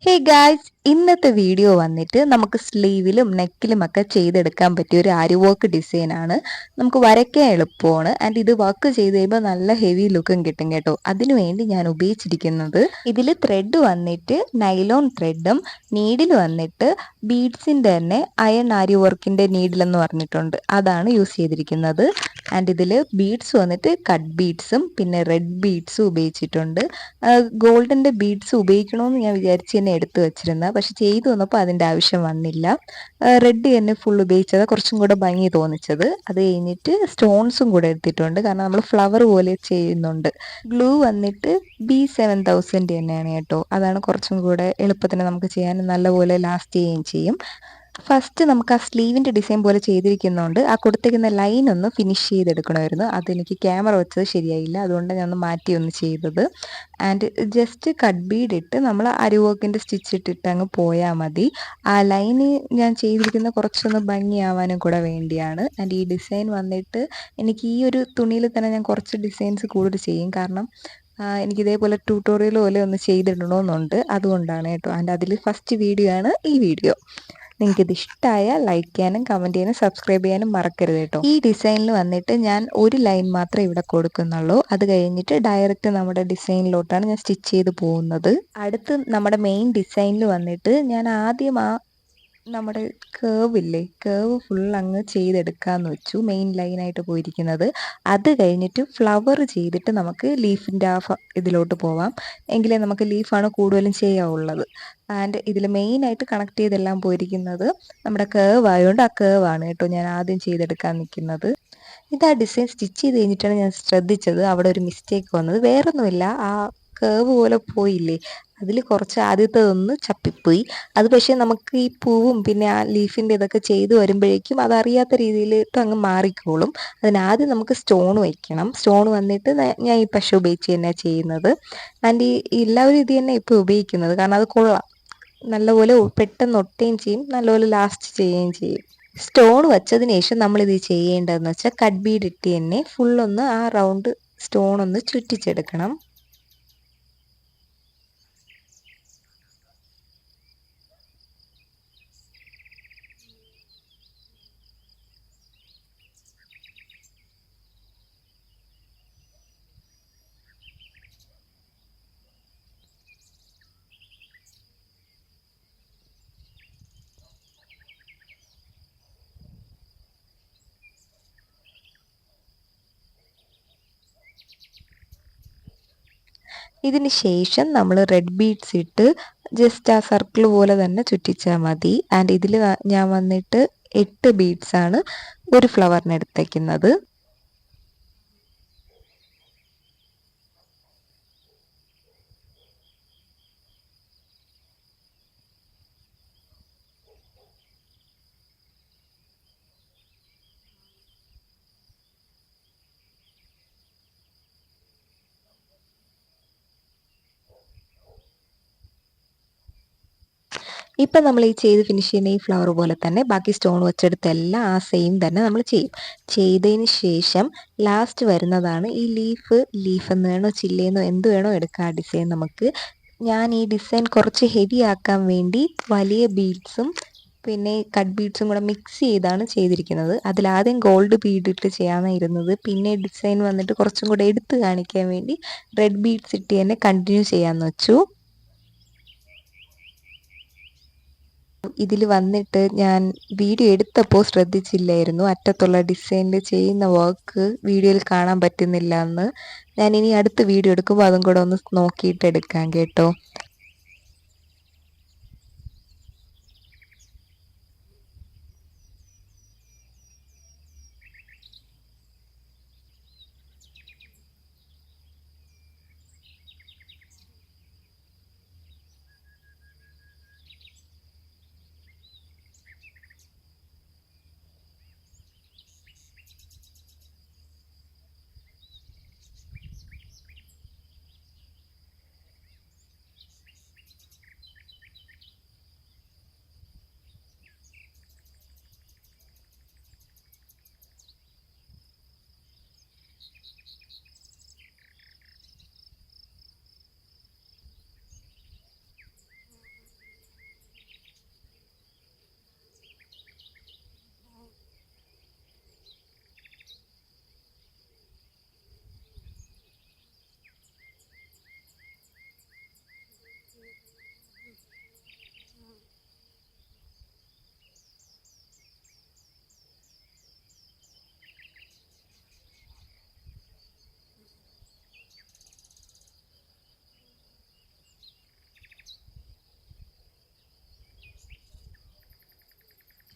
Hey guys, ഇന്നത്തെ video വന്നിട്ട് നമുക്ക് സ്ലീവിലും നെക്കിലും ഒക്കെ ചെയ്തെടുക്കാൻ പറ്റിയ ഒരു ആരി വർക്ക് ഡിസൈൻ ആണ്. നമുക്ക് വരയ്ക്കാൻ എളുപ്പമാണ് ആൻഡ് ഇത് വർക്ക് ചെയ്ത് കഴിയുമ്പോൾ നല്ല ഹെവി ലുക്കും കിട്ടും കേട്ടോ. അതിനു വേണ്ടി ഞാൻ ഉപയോഗിച്ചിരിക്കുന്നത് ഇതിൽ ത്രെഡ് വന്നിട്ട് നൈലോൺ ത്രെഡും നീഡിൽ വന്നിട്ട് ബീഡ്സിൻ്റെ തന്നെ അയൺ ആരി വർക്കിൻ്റെ നീഡിലെന്ന് പറഞ്ഞിട്ടുണ്ട്, അതാണ് യൂസ് ചെയ്തിരിക്കുന്നത്. ആൻഡ് ഇതിൽ ബീഡ്സ് വന്നിട്ട് കട്ട് ബീഡ്സും പിന്നെ റെഡ് ബീഡ്സും ഉപയോഗിച്ചിട്ടുണ്ട്. ഗോൾഡിൻ്റെ ബീഡ്സ് ഉപയോഗിക്കണമെന്ന് ഞാൻ വിചാരിച്ച് തന്നെ എടുത്തു വെച്ചിരുന്നത്, പക്ഷെ ചെയ്തു വന്നപ്പോൾ അതിൻ്റെ ആവശ്യം വന്നില്ല. റെഡ് തന്നെ ഫുൾ ഉപയോഗിച്ചത് കുറച്ചും കൂടെ ഭംഗി തോന്നിച്ചത്. അത് കഴിഞ്ഞിട്ട് സ്റ്റോൺസും കൂടെ എടുത്തിട്ടുണ്ട്, കാരണം നമ്മൾ ഫ്ലവർ പോലെ ചെയ്യുന്നുണ്ട്. ഗ്ലൂ വന്നിട്ട് B7000 തന്നെയാണ് കേട്ടോ. അതാണ് കുറച്ചും കൂടെ എളുപ്പത്തിന് നമുക്ക് ചെയ്യാൻ നല്ലപോലെ ലാസ്റ്റ് ചെയ്യുകയും ചെയ്യും. ഫസ്റ്റ് നമുക്ക് ആ സ്ലീവിൻ്റെ ഡിസൈൻ പോലെ ചെയ്തിരിക്കുന്നതുകൊണ്ട് ആ കൊടുത്തിരിക്കുന്ന ലൈൻ ഒന്ന് ഫിനിഷ് ചെയ്തെടുക്കണമായിരുന്നു. അതെനിക്ക് ക്യാമറ വെച്ചത് ശരിയായില്ല, അതുകൊണ്ട് ഞാൻ ഒന്ന് മാറ്റി ഒന്ന് ചെയ്തത്. ആൻഡ് ജസ്റ്റ് കട്ട് ബീഡ് ഇട്ട് നമ്മൾ അരി വർക്കിൻ്റെ സ്റ്റിച്ച് ഇട്ടിട്ട് അങ്ങ് പോയാൽ മതി. ആ ലൈന് ഞാൻ ചെയ്തിരിക്കുന്ന കുറച്ചൊന്ന് ഭംഗിയാവാനും കൂടെ വേണ്ടിയാണ്. ആൻഡ് ഈ ഡിസൈൻ വന്നിട്ട് എനിക്ക് ഈ ഒരു തുണിയിൽ തന്നെ ഞാൻ കുറച്ച് ഡിസൈൻസ് കൂടുതൽ ചെയ്യും, കാരണം എനിക്കിതേപോലെ ട്യൂട്ടോറിയൽ പോലെ ഒന്ന് ചെയ്തിടണമെന്നുണ്ട്, അതുകൊണ്ടാണ് കേട്ടോ. ആൻഡ് അതിൽ ഫസ്റ്റ് വീഡിയോ ആണ് ഈ വീഡിയോ. നിങ്ങൾക്ക് ഇത് ഇഷ്ടമായാൽ ലൈക്ക് ചെയ്യാനും കമൻറ്റ് ചെയ്യാനും സബ്സ്ക്രൈബ് ചെയ്യാനും മറക്കരുത് കേട്ടോ. ഈ ഡിസൈനിൽ വന്നിട്ട് ഞാൻ ഒരു ലൈൻ മാത്രമേ ഇവിടെ കൊടുക്കുന്നുള്ളൂ. അത് കഴിഞ്ഞിട്ട് ഡയറക്റ്റ് നമ്മുടെ ഡിസൈനിലോട്ടാണ് ഞാൻ സ്റ്റിച്ച് ചെയ്ത് പോകുന്നത്. അടുത്ത് നമ്മുടെ മെയിൻ ഡിസൈനിൽ വന്നിട്ട് ഞാൻ ആദ്യം നമ്മുടെ കേവ് ഇല്ലേ, കേവ് ഫുൾ അങ്ങ് ചെയ്തെടുക്കാമെന്ന് വെച്ചു, മെയിൻ ലൈനായിട്ട് പോയിരിക്കുന്നത്. അത് കഴിഞ്ഞിട്ട് ഫ്ലവർ ചെയ്തിട്ട് നമുക്ക് ലീഫിൻ്റെ ഇതിലോട്ട് പോവാം, എങ്കിലേ നമുക്ക് ലീഫാണ് കൂടുതലും ചെയ്യാവുള്ളത്. ആൻഡ് ഇതിൽ മെയിനായിട്ട് കണക്ട് ചെയ്തെല്ലാം പോയിരിക്കുന്നത് നമ്മുടെ കേവ് ആയതുകൊണ്ട് ആ കേവാണ് കേട്ടോ ഞാൻ ആദ്യം ചെയ്തെടുക്കാൻ നിൽക്കുന്നത്. ഇത് ആ ഡിസൈൻ സ്റ്റിച്ച് ചെയ്ത് കഴിഞ്ഞിട്ടാണ് ഞാൻ ശ്രദ്ധിച്ചത് അവിടെ ഒരു മിസ്റ്റേക്ക് വന്നത്. വേറൊന്നുമില്ല, ആ കേവ് പോലെ പോയില്ലേ, അതിൽ കുറച്ച് ആദ്യത്തേതൊന്ന് ചപ്പിപ്പോയി. അത് പക്ഷേ നമുക്ക് ഈ പൂവും പിന്നെ ആ ലീഫിൻ്റെ ഇതൊക്കെ ചെയ്ത് വരുമ്പോഴേക്കും അതറിയാത്ത രീതിയിലിട്ട് അങ്ങ് മാറിക്കോളും. അതിനാദ്യം നമുക്ക് സ്റ്റോൺ വയ്ക്കണം. സ്റ്റോൺ വന്നിട്ട് ഞാൻ ഈ പശ ഉപയോഗിച്ച് തന്നെയാണ് ചെയ്യുന്നത്. ആൻഡ് എല്ലാവരും ഇത് തന്നെ ഇപ്പോൾ ഉപയോഗിക്കുന്നത്, കാരണം അത് കൊള്ളാം, നല്ലപോലെ പെട്ടെന്ന് ഒട്ടുകയും ചെയ്യും, നല്ലപോലെ ലാസ്റ്റ് ചെയ്യുകയും ചെയ്യും. സ്റ്റോൺ വെച്ചതിന് ശേഷം നമ്മളിത് ചെയ്യേണ്ടതെന്ന് വെച്ചാൽ കട്ട് ബീഡ് ഇട്ട് തന്നെ ഫുള്ളൊന്ന് ആ റൗണ്ട് സ്റ്റോൺ ഒന്ന് ചുറ്റിച്ചെടുക്കണം. ഇതിന് ശേഷം നമ്മൾ റെഡ് ബീഡ്സ് ഇട്ട് ജസ്റ്റ് ആ സർക്കിൾ പോലെ തന്നെ ചുറ്റിച്ചാൽ മതി. ആൻഡ് ഇതിൽ ഞാൻ വന്നിട്ട് 8 ബീഡ്സാണ് ഒരു ഫ്ലവറിന് എടുത്തേക്കുന്നത്. ഇപ്പം നമ്മൾ ഈ ചെയ്ത് ഫിനിഷ് ചെയ്യുന്ന ഈ ഫ്ലവർ പോലെ തന്നെ ബാക്കി സ്റ്റോൺ വെച്ചെടുത്തെല്ലാം ആ സെയിം തന്നെ നമ്മൾ ചെയ്യും. ചെയ്തതിന് ശേഷം ലാസ്റ്റ് വരുന്നതാണ് ഈ ലീഫ് എന്ന് വേണോ ചില്ലേന്നോ എന്ത് വേണോ എടുക്കാം. ആ ഡിസൈൻ നമുക്ക്, ഞാൻ ഈ ഡിസൈൻ കുറച്ച് ഹെവി ആക്കാൻ വേണ്ടി വലിയ ബീഡ്സും പിന്നെ കട്ട് ബീഡ്സും കൂടെ മിക്സ് ചെയ്താണ് ചെയ്തിരിക്കുന്നത്. അതിലാദ്യം ഗോൾഡ് ബീഡ് ഇട്ട് ചെയ്യാനാണ് ഇരുന്നത്, പിന്നെ ഡിസൈൻ വന്നിട്ട് കുറച്ചും കൂടെ എടുത്ത് കാണിക്കാൻ വേണ്ടി റെഡ് ബീഡ്സ് ഇട്ട് തന്നെ കണ്ടിന്യൂ ചെയ്യാമെന്ന് വെച്ചു. ഇതിൽ വന്നിട്ട് ഞാൻ വീഡിയോ എടുത്തപ്പോൾ ശ്രദ്ധിച്ചില്ലായിരുന്നു, അറ്റത്തുള്ള ഡിസൈനിൽ ചെയ്യുന്ന വർക്ക് വീഡിയോയിൽ കാണാൻ പറ്റുന്നില്ല എന്ന്. ഞാൻ ഇനി അടുത്ത വീഡിയോ എടുക്കുമ്പോൾ അതും കൂടെ ഒന്ന് നോക്കിയിട്ട് എടുക്കാം കേട്ടോ.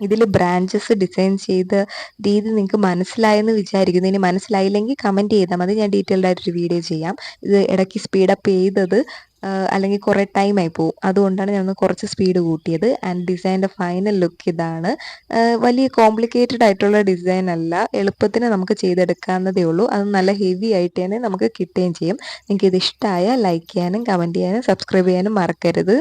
ഇതിൽ ബ്രാഞ്ചസ് ഡിസൈൻ ചെയ്ത രീതി നിങ്ങൾക്ക് മനസ്സിലായെന്ന് വിചാരിക്കുന്നു. ഇനി മനസ്സിലായില്ലെങ്കിൽ കമൻറ്റ് ചെയ്താൽ മതി, ഞാൻ ഡീറ്റെയിൽഡ് ആയിട്ടൊരു വീഡിയോ ചെയ്യാം. ഇത് ഇടയ്ക്ക് സ്പീഡപ്പ് ചെയ്തത് അല്ലെങ്കിൽ കുറേ ടൈമായി പോവും, അതുകൊണ്ടാണ് ഞാൻ ഒന്ന് കുറച്ച് സ്പീഡ് കൂട്ടിയത്. ആൻഡ് ഡിസൈൻ്റെ ഫൈനൽ ലുക്ക് ഇതാണ്. വലിയ കോംപ്ലിക്കേറ്റഡ് ആയിട്ടുള്ള ഡിസൈൻ അല്ല, എളുപ്പത്തിന് നമുക്ക് ചെയ്തെടുക്കാവുന്നതേ ഉള്ളൂ. അത് നല്ല ഹെവി ആയിട്ട് തന്നെ നമുക്ക് കിട്ടുകയും ചെയ്യും. നിങ്ങൾക്ക് ഇത് ഇഷ്ടമായാൽ ലൈക്ക് ചെയ്യാനും കമൻറ്റ് ചെയ്യാനും സബ്സ്ക്രൈബ് ചെയ്യാനും മറക്കരുത്.